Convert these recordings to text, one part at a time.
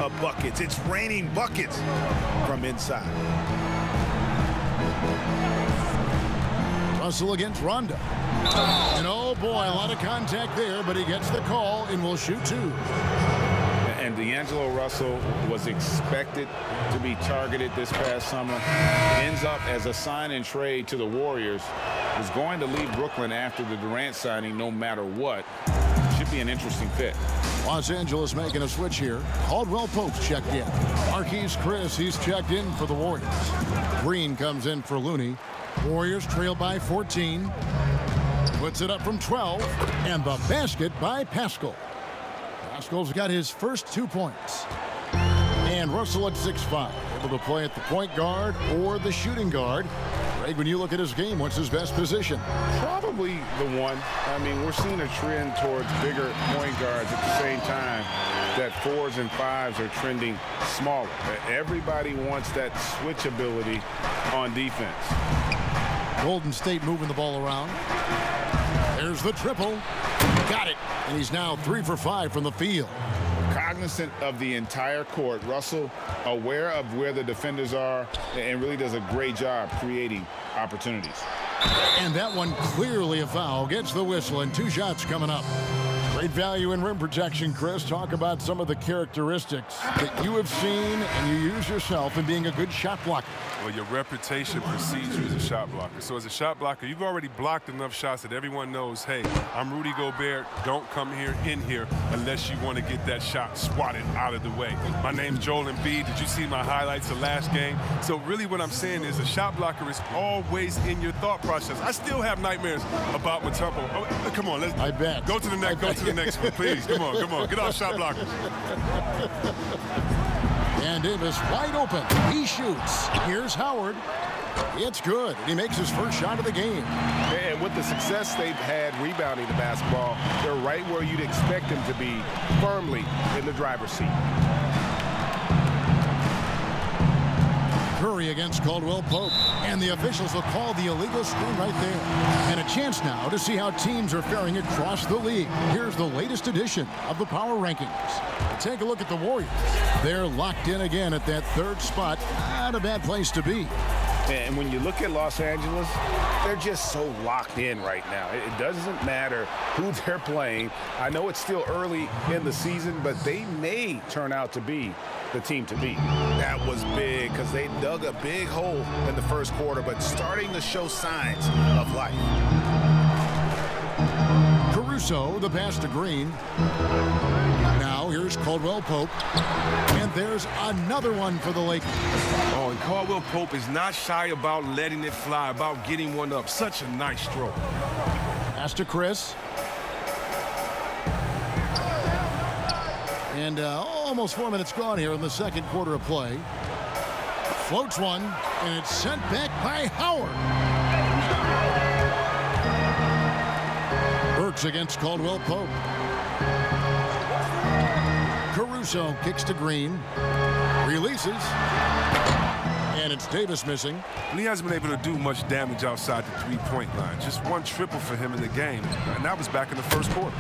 of buckets. It's raining buckets from inside. Russell against Rondo. And oh boy, a lot of contact there, but he gets the call and will shoot two. And D'Angelo Russell was expected to be targeted this past summer. Ends up as a sign and trade to the Warriors. Was going to leave Brooklyn after the Durant signing no matter what. Should be an interesting fit. Los Angeles making a switch here. Caldwell Pope's checked in. Marquise Chris, he's checked in for the Warriors. Green comes in for Looney. Warriors trail by 14. Puts it up from 12. And the basket by Pascal. Pascal's got his first 2 points. And Russell at 6'5", able to play at the point guard or the shooting guard. Greg, when you look at his game, what's his best position? Probably the one. I mean, we're seeing a trend towards bigger point guards at the same time that 4s and 5s are trending smaller. Everybody wants that switch ability on defense. Golden State moving the ball around. There's the triple. Got it. And he's now 3 for 5 from the field. Cognizant of the entire court, Russell aware of where the defenders are and really does a great job creating opportunities. And that one clearly a foul. Gets the whistle and 2 shots coming up. Great value in rim protection, Chris. Talk about some of the characteristics that you have seen and you use yourself in being a good shot blocker. Well, your reputation precedes you as a shot blocker. So as a shot blocker, you've already blocked enough shots that everyone knows, hey, I'm Rudy Gobert. Don't come here in here unless you want to get that shot swatted out of the way. My name's Joel Embiid. Did you see my highlights of last game? So really what I'm saying is a shot blocker is always in your thought process. I still have nightmares about Mutombo. Oh, come on, let's I bet. Go to the next. Go to the next one, please. Come on. Get off shot blockers. And Davis wide open. He shoots. Here's Howard. It's good. He makes his first shot of the game. And with the success they've had rebounding the basketball, they're right where you'd expect them to be, firmly in the driver's seat. Curry against Caldwell Pope. And the officials will call the illegal screen right there. And a chance now to see how teams are faring across the league. Here's the latest edition of the Power Rankings. Take a look at the Warriors. They're locked in again at that 3rd spot. Not a bad place to be. And when you look at Los Angeles, they're just so locked in right now. It doesn't matter who they're playing. I know it's still early in the season, but they may turn out to be the team to beat. That was big because they dug a big hole in the first quarter, but starting to show signs of life. Caruso, the pass to Green. Now here's Caldwell Pope. And there's another one for the Lakers. Oh, and Caldwell Pope is not shy about letting it fly, about getting one up. Such a nice stroke. Pass to Chris. And almost 4 minutes gone here in the second quarter of play. Floats one, and it's sent back by Howard. Burks against Caldwell Pope. Caruso kicks to Green. Releases. And it's Davis missing. He hasn't been able to do much damage outside the three-point line. Just one triple for him in the game, and that was back in the first quarter.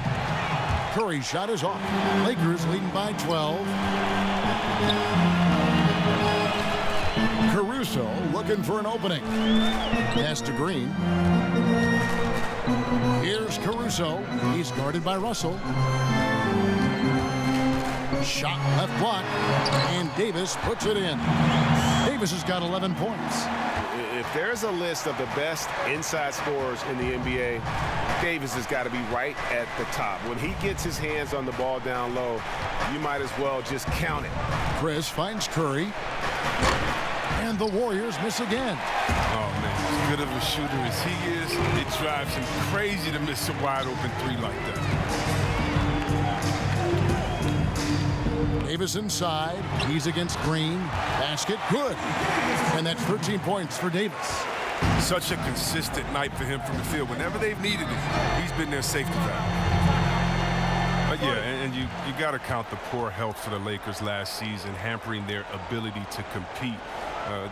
Curry's shot is off. Lakers leading by 12. Caruso looking for an opening. Pass to Green. Here's Caruso. He's guarded by Russell. Shot left block. And Davis puts it in. Davis has got 11 points. If there's a list of the best inside scorers in the NBA, Davis has got to be right at the top. When he gets his hands on the ball down low, you might as well just count it. Chris finds Curry. And the Warriors miss again. Oh, man, as good of a shooter as he is, it drives him crazy to miss a wide-open three like that. Davis inside. He's against Green. Basket good. And that's 13 points for Davis. Such a consistent night for him from the field. Whenever they've needed it, he's been their safety valve. But yeah, and you got to count the poor health for the Lakers last season, hampering their ability to compete.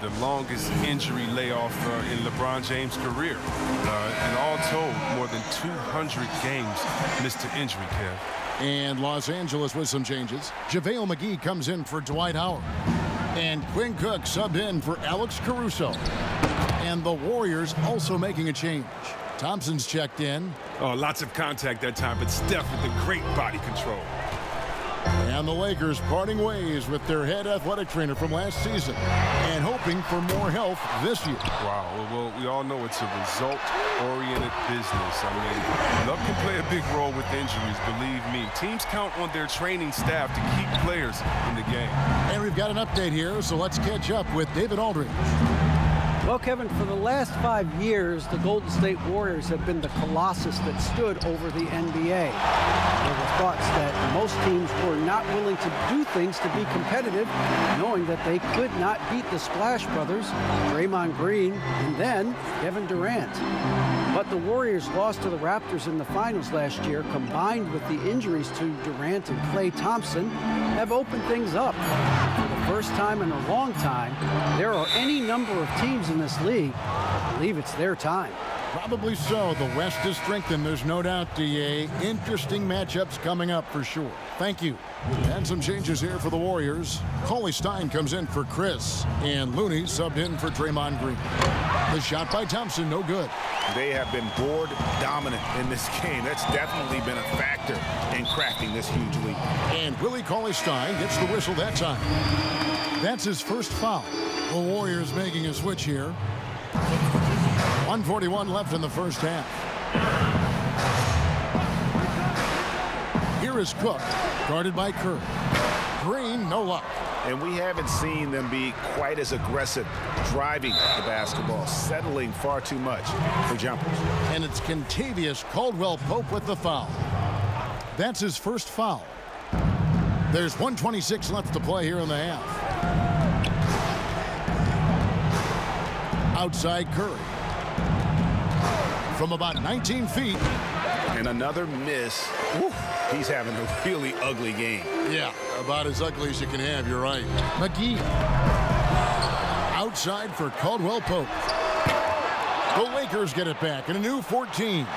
The longest injury layoff in LeBron James' career. And all told, more than 200 games missed to injury, Kev. And Los Angeles with some changes. JaVale McGee comes in for Dwight Howard. And Quinn Cook subbed in for Alex Caruso. And the Warriors also making a change. Thompson's checked in. Oh, lots of contact that time, but Steph with the great body control. And the Lakers parting ways with their head athletic trainer from last season and hoping for more health this year. Wow, well, we all know it's a result-oriented business. I mean, luck can play a big role with injuries, believe me. Teams count on their training staff to keep players in the game. And we've got an update here, so let's catch up with David Aldridge. Well, Kevin, for the last 5 years, the Golden State Warriors have been the colossus that stood over the NBA. There were thoughts that most teams were not willing to do things to be competitive, knowing that they could not beat the Splash Brothers, Draymond Green, and then Kevin Durant. But the Warriors lost to the Raptors in the finals last year, combined with the injuries to Durant and Klay Thompson, have opened things up. For the first time in a long time, there are any number of teams in this league that believe it's their time. Probably so. The West is strengthened. There's no doubt, DA. Interesting matchups coming up for sure. Thank you. And some changes here for the Warriors. Cauley Stein comes in for Chris. And Looney subbed in for Draymond Green. The shot by Thompson, no good. They have been board dominant in this game. That's definitely been a factor in cracking this huge lead. And Willie Cauley Stein gets the whistle that time. That's his first foul. The Warriors making a switch here. 1:41 left in the first half. Here is Cook, guarded by Kerr. Green, no luck. And we haven't seen them be quite as aggressive driving the basketball, settling far too much for jumpers. And it's Kentavious Caldwell-Pope with the foul. That's his first foul. There's 1:26 left to play here in the half. Outside Curry. From about 19 feet. And another miss. Woo. He's having a really ugly game. Yeah, about as ugly as you can have, you're right. McGee. Outside for Caldwell-Pope. The Lakers get it back in a new 14.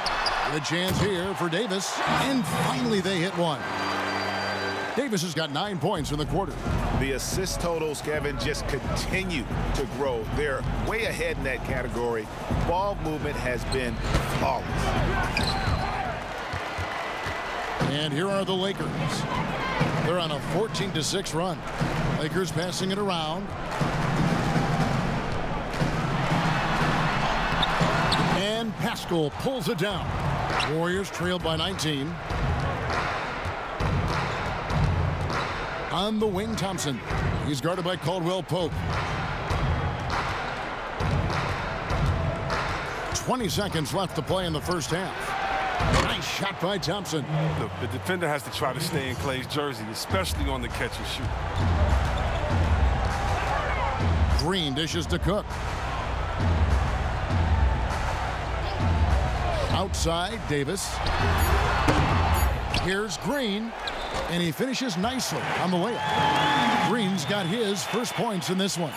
The chance here for Davis. And finally they hit one. Davis has got 9 points in the quarter. The assist totals, Kevin, just continue to grow. They're way ahead in that category. Ball movement has been flawless. And here are the Lakers. They're on a 14-6 run. Lakers passing it around. And Pascal pulls it down. Warriors trailed by 19. On the wing, Thompson. He's guarded by Caldwell-Pope. 20 seconds left to play in the first half. Nice shot by Thompson. Look, the defender has to try to stay in Klay's jersey, especially on the catch and shoot. Green dishes to Cook. Outside, Davis. Here's Green. And he finishes nicely on the layup. Green's got his first points in this one.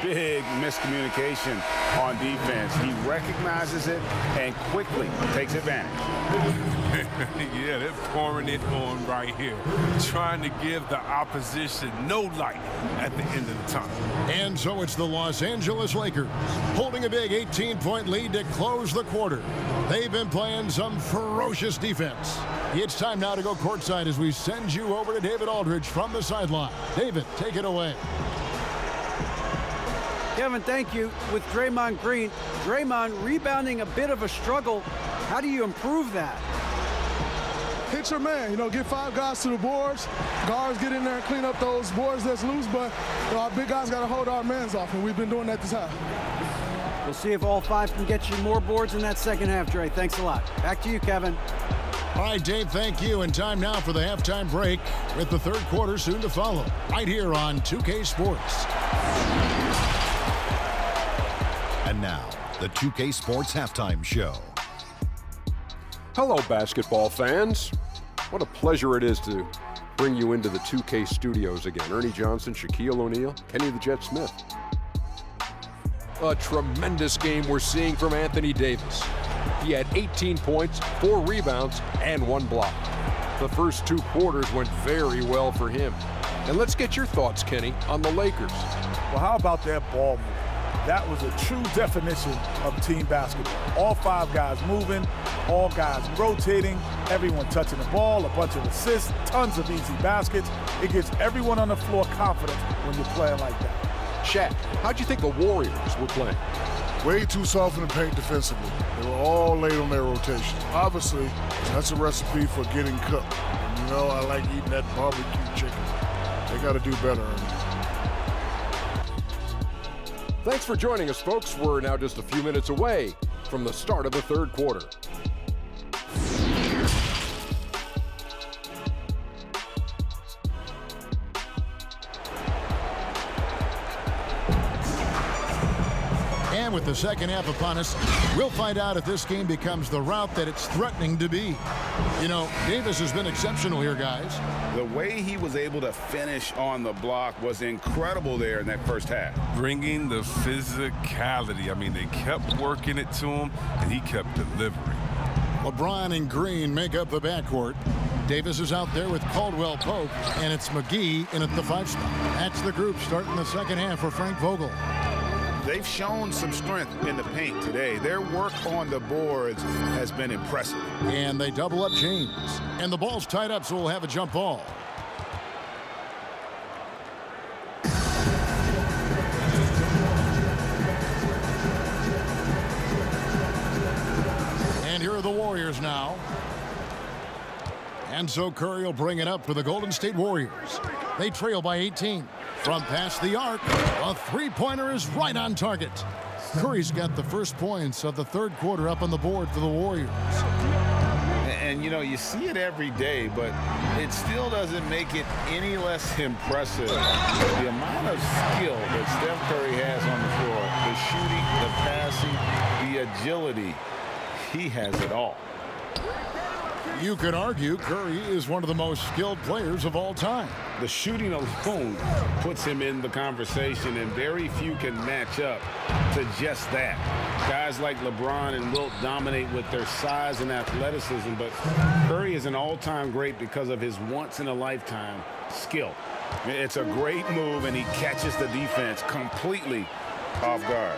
Big miscommunication on defense. He recognizes it and quickly takes advantage. Yeah, they're pouring it on right here. Trying to give the opposition no light at the end of the tunnel. And so it's the Los Angeles Lakers holding a big 18-point lead to close the quarter. They've been playing some ferocious defense. It's time now to go courtside as we send you over to David Aldridge from the sideline. David, take it away. Kevin, thank you. With Draymond Green, Draymond rebounding a bit of a struggle. How do you improve that? Hit your man, get 5 guys to the boards. Guards get in there and clean up those boards that's loose, but our big guys got to hold our mans off, and we've been doing that this half. We'll see if all 5 can get you more boards in that second half, Dre. Thanks a lot. Back to you, Kevin. All right, Dave, thank you. And time now for the halftime break with the third quarter soon to follow right here on 2K Sports. And now, the 2K Sports Halftime Show. Hello, basketball fans. What a pleasure it is to bring you into the 2K studios again. Ernie Johnson, Shaquille O'Neal, Kenny the Jet Smith. A tremendous game we're seeing from Anthony Davis. He had 18 points, 4 rebounds, and 1 block. The first 2 quarters went very well for him. And let's get your thoughts, Kenny, on the Lakers. Well, how about that ball movement? That was a true definition of team basketball. All 5 guys moving, all guys rotating, everyone touching the ball, a bunch of assists, tons of easy baskets. It gives everyone on the floor confidence when you're playing like that. Shaq, how'd you think the Warriors were playing? Way too soft in the paint defensively. They were all late on their rotation. Obviously, that's a recipe for getting cooked. And you know, I like eating that barbecue chicken. They got to do better. Thanks for joining us, folks. We're now just a few minutes away from the start of the 3rd quarter. And with the second half upon us, we'll find out if this game becomes the route that it's threatening to be. You know, Davis has been exceptional here, guys. The way he was able to finish on the block was incredible there in that first half. Bringing the physicality. I mean, they kept working it to him, and he kept delivering. LeBron and Green make up the backcourt. Davis is out there with Caldwell Pope, and it's McGee in at the 5 spot. That's the group starting the second half for Frank Vogel. They've shown some strength in the paint today. Their work on the boards has been impressive. And they double up James. And the ball's tied up, so we'll have a jump ball. And here are the Warriors now. And so Curry will bring it up for the Golden State Warriors. They trail by 18. From past the arc, a 3-pointer is right on target. Curry's got the first points of the 3rd quarter up on the board for the Warriors. And, you know, you see it every day, but it still doesn't make it any less impressive. The amount of skill that Steph Curry has on the floor, the shooting, the passing, the agility, he has it all. You could argue Curry is one of the most skilled players of all time. The shooting alone puts him in the conversation, and very few can match up to just that. Guys like LeBron and Wilt dominate with their size and athleticism, but Curry is an all-time great because of his once-in-a-lifetime skill. It's a great move, and he catches the defense completely off guard.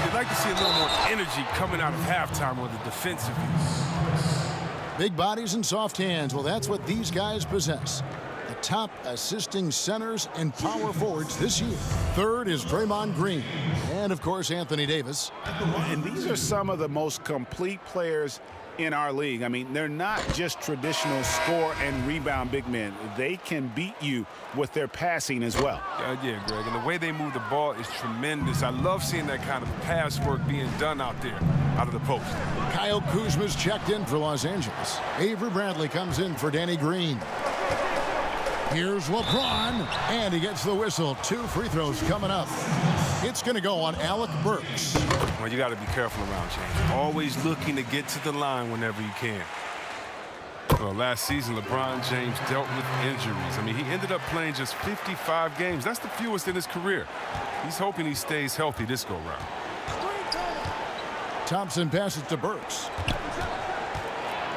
You'd like to see a little more energy coming out of halftime on the defensive end. Big bodies and soft hands. Well, that's what these guys possess. The top assisting centers and power forwards this year. 3rd is Draymond Green. And, of course, Anthony Davis. And these are some of the most complete players in our league. I mean, they're not just traditional score and rebound big men. They can beat you with their passing as well. Yeah, Greg. And the way they move the ball is tremendous. I love seeing that kind of pass work being done out there, out of the post. Kyle Kuzma's checked in for Los Angeles. Avery Bradley comes in for Danny Green. Here's LeBron, and he gets the whistle. 2 free throws coming up. It's going to go on Alec Burks. Well, you got to be careful around James. Always looking to get to the line whenever you can. Well, last season, LeBron James dealt with injuries. I mean, he ended up playing just 55 games. That's the fewest in his career. He's hoping he stays healthy this go-round. Thompson passes to Burks.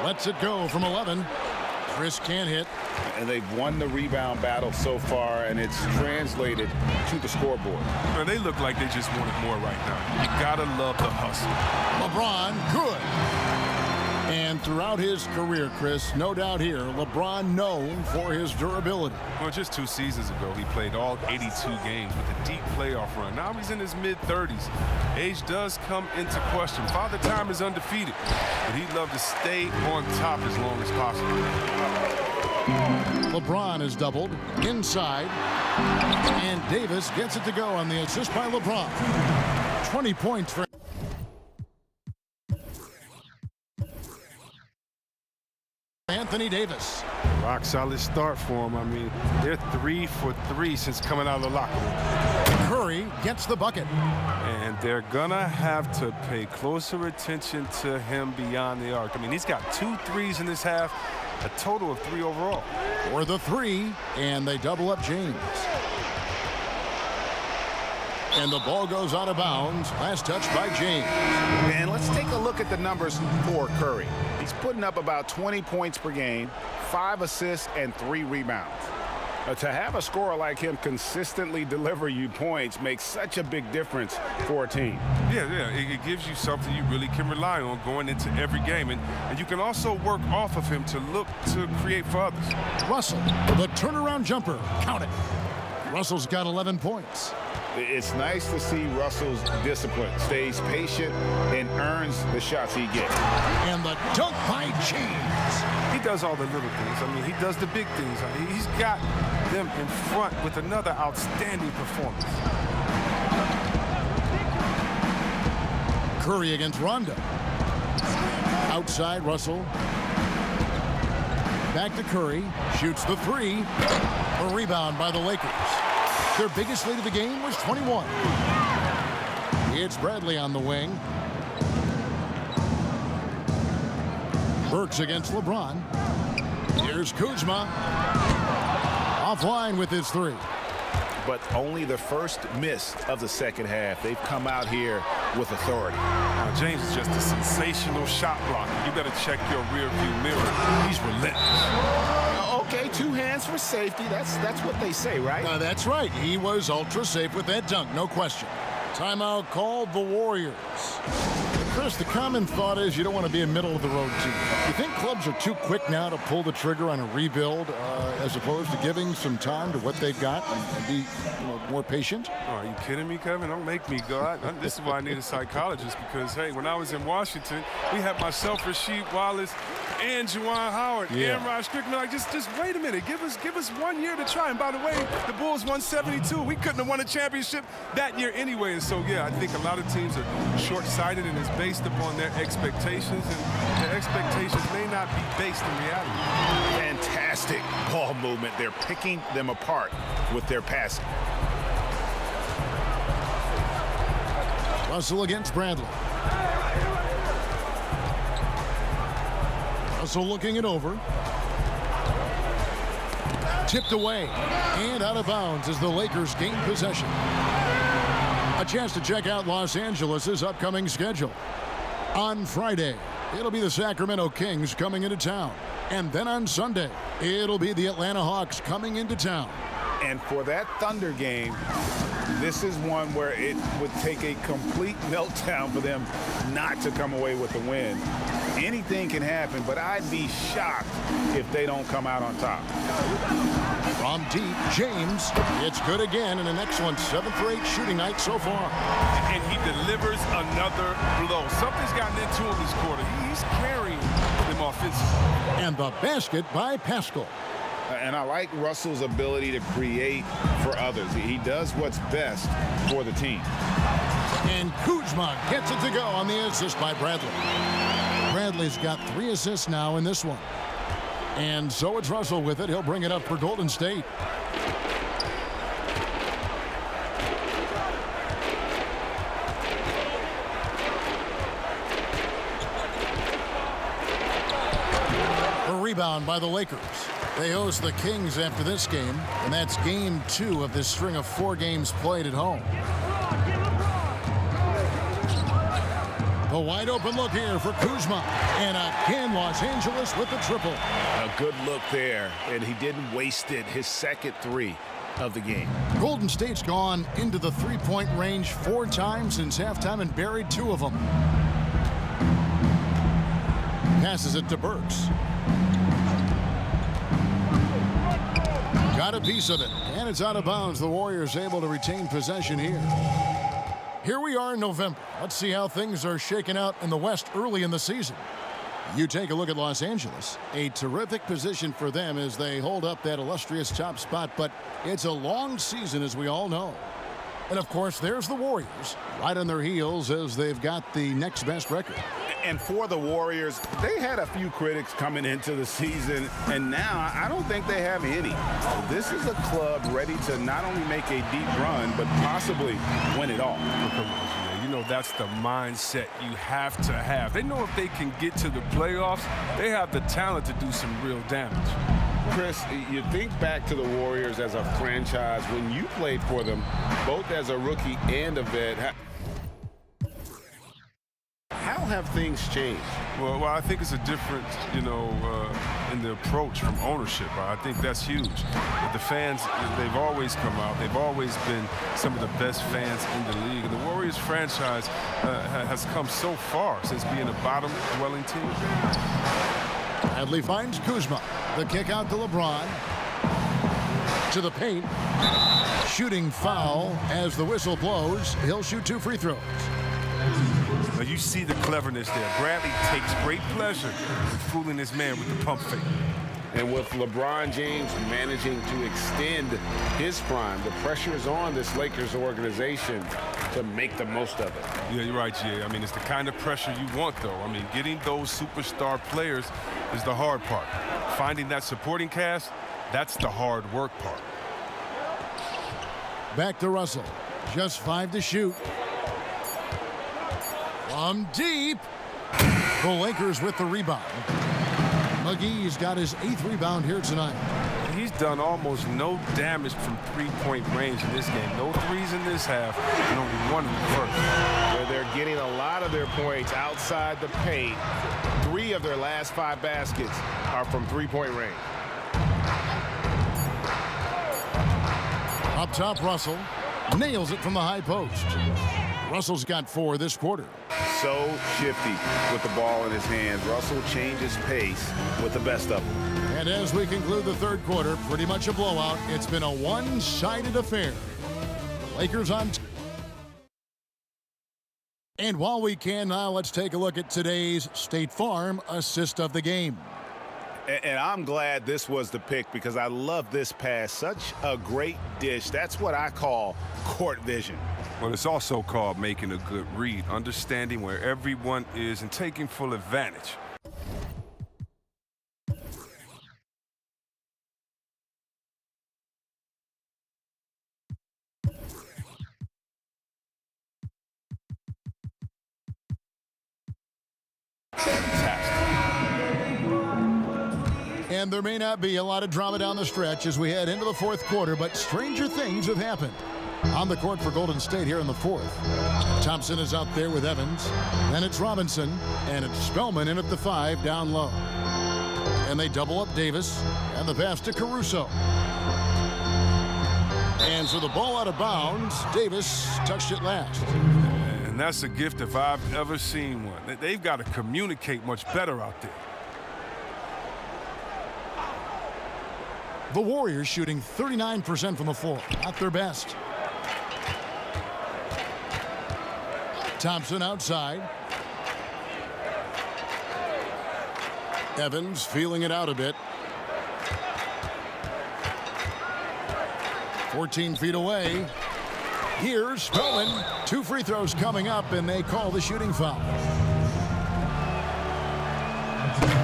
Lets it go from 11. Chris can't hit. And they've won the rebound battle so far, and it's translated to the scoreboard. Man, they look like they just want it more right now. You gotta love the hustle. LeBron, good. And throughout his career, Chris, no doubt here, LeBron known for his durability. Well, just 2 seasons ago, he played all 82 games with a deep playoff run. Now he's in his mid-30s. Age does come into question. Father Time is undefeated, but he'd love to stay on top as long as possible. LeBron is doubled inside, and Davis gets it to go on the assist by LeBron. 20 points for Anthony Davis. Rock solid start for him. I mean, they're 3 for 3 since coming out of the locker room. Curry gets the bucket. And they're gonna have to pay closer attention to him beyond the arc. I mean, he's got 2 threes in this half, a total of 3 overall. For the 3, and they double up James. And the ball goes out of bounds. Last touch by James. And let's take a look at the numbers for Curry. He's putting up about 20 points per game, 5 assists, and 3 rebounds. To have a scorer like him consistently deliver you points makes such a big difference for a team. Yeah, it gives you something you really can rely on going into every game. And you can also work off of him to look to create for others. Russell, the turnaround jumper. Count it. Russell's got 11 points. It's nice to see Russell's discipline, stays patient, and earns the shots he gets. And the dunk by James. He does all the little things. I mean, he does the big things. He's got them in front with another outstanding performance. Curry against Rondo. Outside, Russell. Back to Curry. Shoots the 3. A rebound by the Lakers. Their biggest lead of the game was 21. It's Bradley on the wing. Burks against LeBron. Here's Kuzma. Offline with his 3. But only the first miss of the second half. They've come out here with authority. James is just a sensational shot blocker. You better check your rear view mirror. He's relentless. Okay, 2 hands for safety. That's what they say, right? That's right. He was ultra safe with that dunk, no question. Timeout called the Warriors. Chris, the common thought is you don't want to be a middle-of-the-road team. You think clubs are too quick now to pull the trigger on a rebuild as opposed to giving some time to what they've got and be more patient? Oh, are you kidding me, Kevin? Don't make me go. This is why I need a psychologist because, hey, when I was in Washington, we had myself, Rasheed Wallace, and Juwan Howard, and Rod Strickland. Like, just wait a minute. Give us 1 year to try. And by the way, the Bulls won 72. We couldn't have won a championship that year anyway. And so, yeah, I think a lot of teams are short-sighted and it's based upon their expectations, and their expectations may not be based in reality. Fantastic ball movement. They're picking them apart with their passing. Russell against Bradley. Russell looking it over. Tipped away and out of bounds as the Lakers gain possession. A chance to check out Los Angeles' upcoming schedule. On Friday, it'll be the Sacramento Kings coming into town. And then on Sunday, it'll be the Atlanta Hawks coming into town. And for that Thunder game, this is one where it would take a complete meltdown for them not to come away with the win. Anything can happen, but I'd be shocked if they don't come out on top. From deep, James. It's good again and an excellent 7 for 8 shooting night so far. And he delivers another blow. Something's gotten into him this quarter. He's carrying them offensively. And the basket by Pascal. And I like Russell's ability to create for others. He does what's best for the team. And Kuzma gets it to go on the assist by Bradley. Bradley's got 3 assists now in this one. And so it's Russell with it. He'll bring it up for Golden State. A rebound by the Lakers. They host the Kings after this game, and that's game 2 of this string of 4 games played at home. A wide open look here for Kuzma. And again, Los Angeles with the triple. A good look there, and he didn't waste it. His second 3 of the game. Golden State's gone into the 3-point range 4 times since halftime and buried 2 of them. Passes it to Burks. Got a piece of it, and it's out of bounds. The Warriors able to retain possession here. Here we are in November. Let's see how things are shaking out in the West early in the season. You take a look at Los Angeles. A terrific position for them as they hold up that illustrious top spot, but it's a long season, as we all know. And, of course, there's the Warriors, right on their heels as they've got the next best record. And for the Warriors, they had a few critics coming into the season, and now I don't think they have any. This is a club ready to not only make a deep run, but possibly win it all. You know, that's the mindset you have to have. They know if they can get to the playoffs, they have the talent to do some real damage. Chris, you think back to the Warriors as a franchise when you played for them, both as a rookie and a vet. How have things changed? Well, I think it's a difference, in the approach from ownership. I think that's huge. The fans, they've always come out. They've always been some of the best fans in the league. And the Warriors franchise has come so far since being a bottom-dwelling team. Hadley finds Kuzma. The kick out to LeBron. To the paint. Shooting foul as the whistle blows. He'll shoot 2 free throws. Now you see the cleverness there. Bradley takes great pleasure in fooling this man with the pump fake. And with LeBron James managing to extend his prime, the pressure is on this Lakers organization to make the most of it. Yeah, you're right, Jay. I mean, it's the kind of pressure you want, though. I mean, getting those superstar players is the hard part. Finding that supporting cast, that's the hard work part. Back to Russell. Just 5 to shoot. From deep. The Lakers with the rebound. McGee's got his 8th rebound here tonight. He's done almost no damage from three-point range in this game. No threes in this half, and only 1 in the first. Where they're getting a lot of their points outside the paint. 3 of their last 5 baskets are from three-point range. Up top, Russell nails it from the high post. Russell's got 4 this quarter. So shifty with the ball in his hands. Russell changes pace with the best of them. And as we conclude the 3rd quarter, pretty much a blowout. It's been a one-sided affair. The Lakers on. And while we can now, let's take a look at today's State Farm assist of the game. And I'm glad this was the pick because I love this pass. Such a great dish. That's what I call court vision. Well, it's also called making a good read, understanding where everyone is and taking full advantage. And there may not be a lot of drama down the stretch as we head into the 4th quarter, but stranger things have happened. On the court for Golden State here in the 4th. Thompson is out there with Evans. Then it's Robinson, and it's Spellman in at the 5 down low. And they double up Davis, and the pass to Caruso. And so the ball out of bounds. Davis touched it last. And that's a gift if I've ever seen one. They've got to communicate much better out there. The Warriors shooting 39% from the floor. Not their best. Thompson outside. Evans feeling it out a bit. 14 feet away. Here's Spellman. 2 free throws coming up, and they call the shooting foul.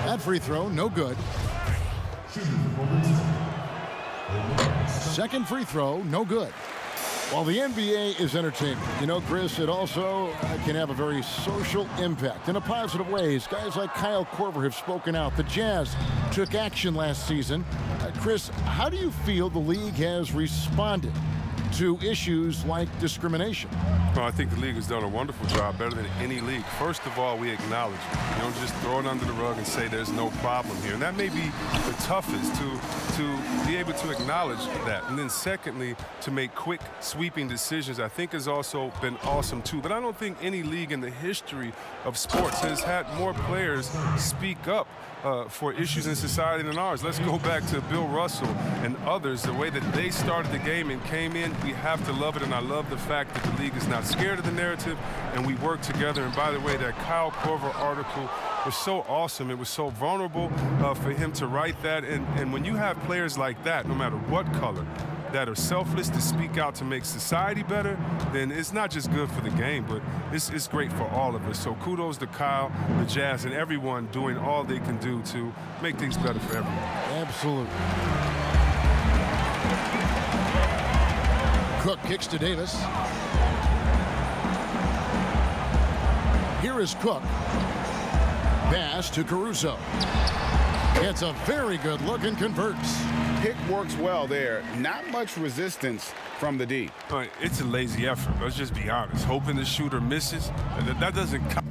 That free throw, no good. 2nd free throw, no good. While the NBA is entertaining, Chris, it also can have a very social impact in a positive ways. Guys like Kyle Korver have spoken out. The Jazz took action last season. Chris, how do you feel the league has responded to issues like discrimination? Well, I think the league has done a wonderful job, better than any league. First of all, we acknowledge it. You don't just throw it under the rug and say there's no problem here. And that may be the toughest, to be able to acknowledge that. And then secondly, to make quick, sweeping decisions, I think has also been awesome too. But I don't think any league in the history of sports has had more players speak up for issues in society than ours. Let's go back to Bill Russell and others, the way that they started the game and came in. We have to love it, and I love the fact that the league is not scared of the narrative, and we work together. And by the way, that Kyle Korver article was so awesome. It was so vulnerable for him to write that. And when you have players like that, no matter what color, that are selfless to speak out to make society better, then it's not just good for the game, but it's great for all of us. So kudos to Kyle, the Jazz, and everyone doing all they can do to make things better for everyone. Absolutely. Cook kicks to Davis. Here is Cook. Pass to Caruso. It's a very good look and converts. Pick works well there. Not much resistance from the D. It's a lazy effort. Let's just be honest. Hoping the shooter misses, that doesn't count.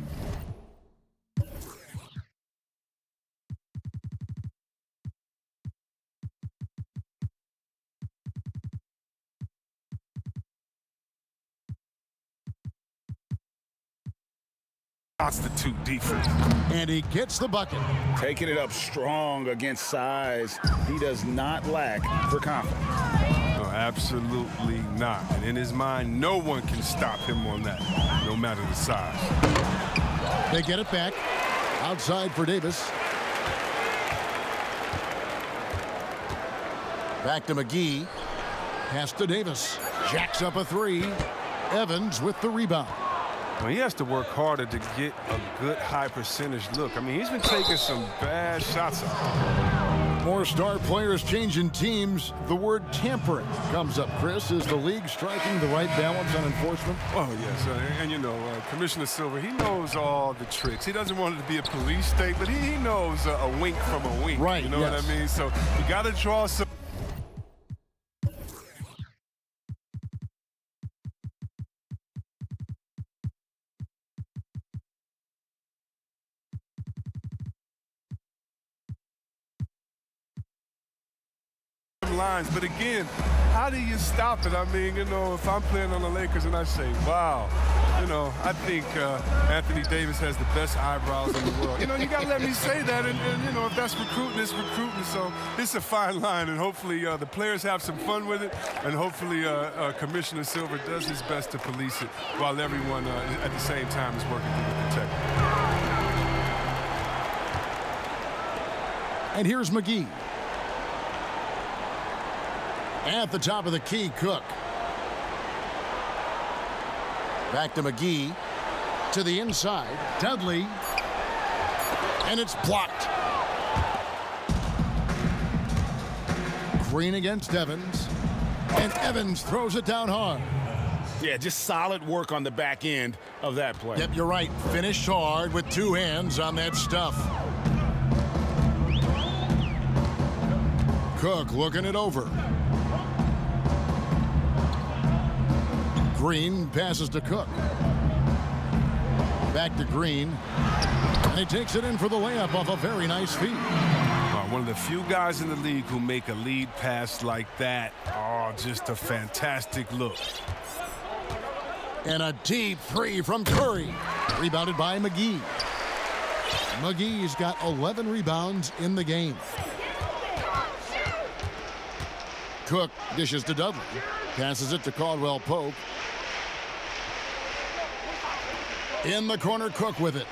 constitute defense. And he gets the bucket. Taking it up strong against size. He does not lack for confidence. No, absolutely not. And in his mind, no one can stop him on that, no matter the size. They get it back. Outside for Davis. Back to McGee. Pass to Davis. Jacks up a three. Evans with the rebound. Well, he has to work harder to get a good high percentage look. I mean, he's been taking some bad shots out. More star players changing teams. The word tampering comes up, Chris. Is the league striking the right balance on enforcement? Oh, yes. And you know, Commissioner Silver, he knows all the tricks. He doesn't want it to be a police state, but he knows a wink from a wink. Right, You know what I mean? So you got to draw some. Lines, but again, how do you stop it? I mean, you know, if I'm playing on the Lakers and I say, wow, you know, I think Anthony Davis has the best eyebrows in the world. You know, you got to let me say that, and you know, if that's recruiting, it's recruiting. So it's a fine line, and hopefully the players have some fun with it, and hopefully Commissioner Silver does his best to police it while everyone at the same time is working to protect it. And here's McGee. At the top of the key, Cook. Back to McGee. To the inside. Dudley. And it's blocked. Green against Evans. And Evans throws it down hard. Yeah, just solid work on the back end of that play. Yep, you're right. Finished hard with two hands on that stuff. Cook looking it over. Green passes to Cook. Back to Green. And he takes it in for the layup off a very nice feed. One of the few guys in the league who make a lead pass like that. Oh, just a fantastic look. And a deep three from Curry. Rebounded by McGee. McGee's got 11 rebounds in the game. Cook dishes to Dudley. Passes it to Caldwell Pope. In the corner, Cook with it.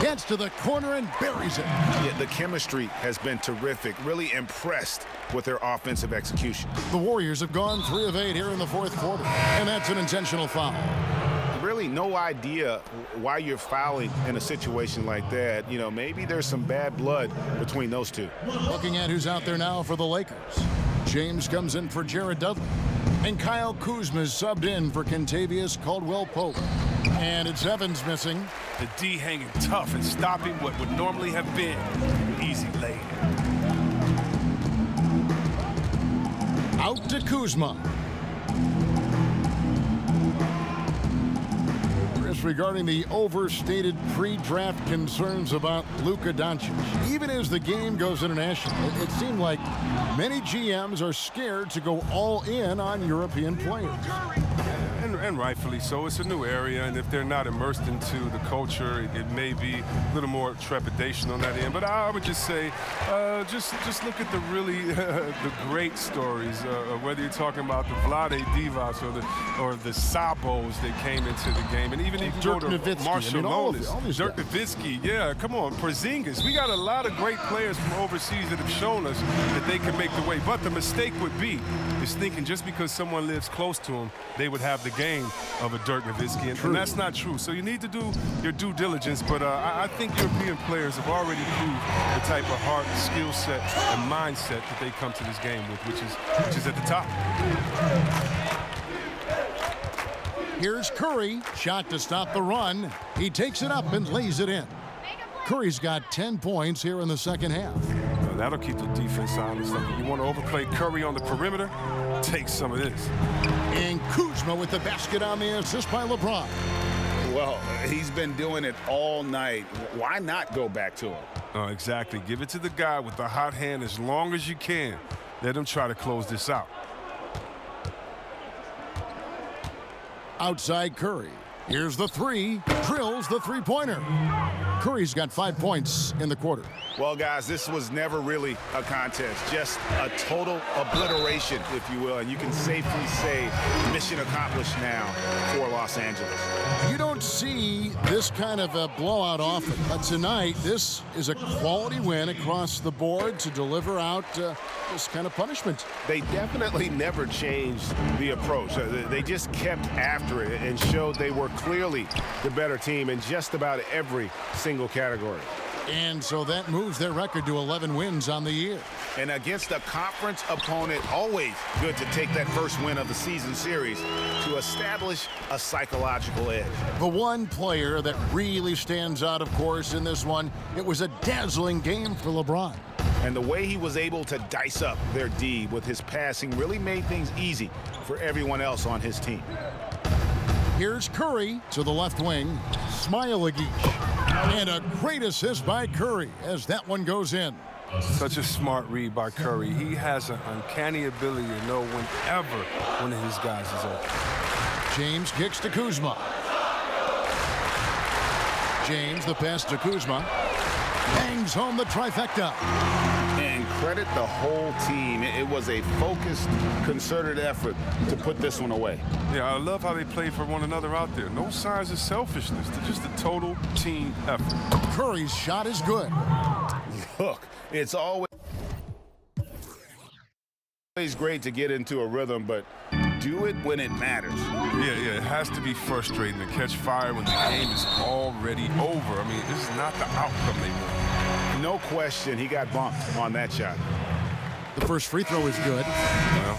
Gets to the corner and buries it. Yeah, the chemistry has been terrific. Really impressed with their offensive execution. The Warriors have gone 3 of 8 here in the fourth quarter. And that's an intentional foul. Really no idea why you're fouling in a situation like that. You know, maybe there's some bad blood between those two. Looking at who's out there now for the Lakers. James comes in for Jared Dudley. And Kyle Kuzma is subbed in for Kentavious Caldwell-Pope. And it's Evans missing. The D hanging tough and stopping what would normally have been an easy lay. Out to Kuzma. Regarding the overstated pre-draft concerns about Luka Doncic. Even as the game goes international, it seemed like many GMs are scared to go all in on European players. And rightfully so. It's a new area, and if they're not immersed into the culture, it may be a little more trepidation on that end. But I would just say, just look at the really the great stories. Whether you're talking about the Vlade Divas or the Sabos that came into the game, and even you can Dirk go to Nowitzki. Marshall Lonis, Dirk guys. Nowitzki. Yeah, come on, Porzingis. We got a lot of great players from overseas that have shown us that they can make the way. But the mistake would be is thinking just because someone lives close to them, they would have the game of a Dirk Nowitzki, and that's not true. So you need to do your due diligence, but I think European players have already proved the type of heart, skill set, and mindset that they come to this game with, which is at the top. Here's Curry, shot to stop the run. He takes it up and lays it in. Curry's got 10 points here in the second half. That'll keep the defense honest. You want to overplay Curry on the perimeter? Take some of this. And Kuzma with the basket on the assist by LeBron. Well, he's been doing it all night. Why not go back to him? Exactly. Give it to the guy with the hot hand as long as you can. Let him try to close this out. Outside Curry. Here's the three. Drills the three-pointer. Curry's got 5 points in the quarter. Well, guys, this was never really a contest, just a total obliteration, if you will, and you can safely say mission accomplished now for Los Angeles. You don't see this kind of a blowout often, but tonight this is a quality win across the board to deliver out this kind of punishment. They definitely never changed the approach. They just kept after it and showed they were clearly the better team in just about every single category. And so that moves their record to 11 wins on the year. And against a conference opponent, always good to take that first win of the season series to establish a psychological edge. The one player that really stands out, of course, in this one, it was a dazzling game for LeBron. And the way he was able to dice up their D with his passing really made things easy for everyone else on his team. Here's Curry to the left wing. Smailagic. And a great assist by Curry as that one goes in. Such a smart read by Curry. He has an uncanny ability to know whenever one of his guys is open. James kicks to Kuzma. James, the pass to Kuzma. Bangs home the trifecta. And credit the whole team. It was a focused, concerted effort to put this one away. Yeah, I love how they play for one another out there. No signs of selfishness. They're just a total team effort. Curry's shot is good. Look, it's always great to get into a rhythm, but do it when it matters. Yeah, it has to be frustrating to catch fire when the game is already over. I mean, this is not the outcome they want. No question, he got bumped on that shot. The first free throw is good. Well,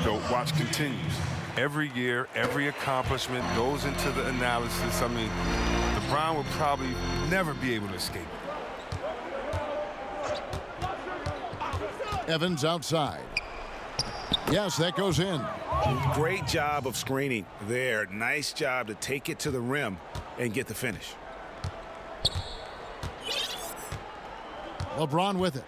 the watch continues. Every year, every accomplishment goes into the analysis. I mean, LeBron would probably never be able to escape it. Evans outside. Yes, that goes in. Great job of screening there. Nice job to take it to the rim and get the finish. LeBron with it.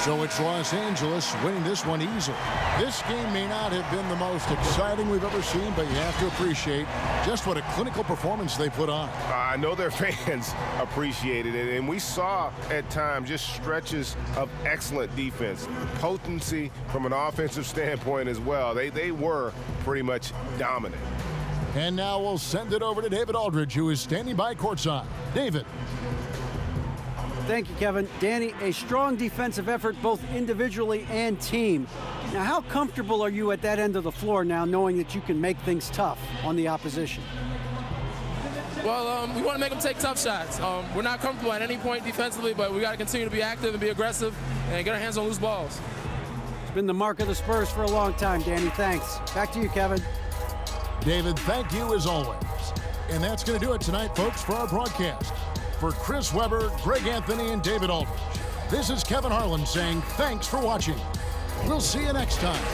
So it's Los Angeles winning this one easily. This game may not have been the most exciting we've ever seen, but you have to appreciate just what a clinical performance they put on. I know their fans appreciated it, and we saw at times just stretches of excellent defense. Potency from an offensive standpoint as well. They were pretty much dominant. And now we'll send it over to David Aldridge, who is standing by courtside. David. Thank you, Kevin. Danny, a strong defensive effort both individually and team. Now, how comfortable are you at that end of the floor now, knowing that you can make things tough on the opposition? Well, we want to make them take tough shots. We're not comfortable at any point defensively, but we got to continue to be active and be aggressive and get our hands on loose balls. It's been the mark of the Spurs for a long time, Danny. Thanks. Back to you, Kevin. David, thank you as always. And that's going to do it tonight, folks, for our broadcast. For Chris Webber, Greg Anthony, and David Aldridge, this is Kevin Harlan saying thanks for watching. We'll see you next time.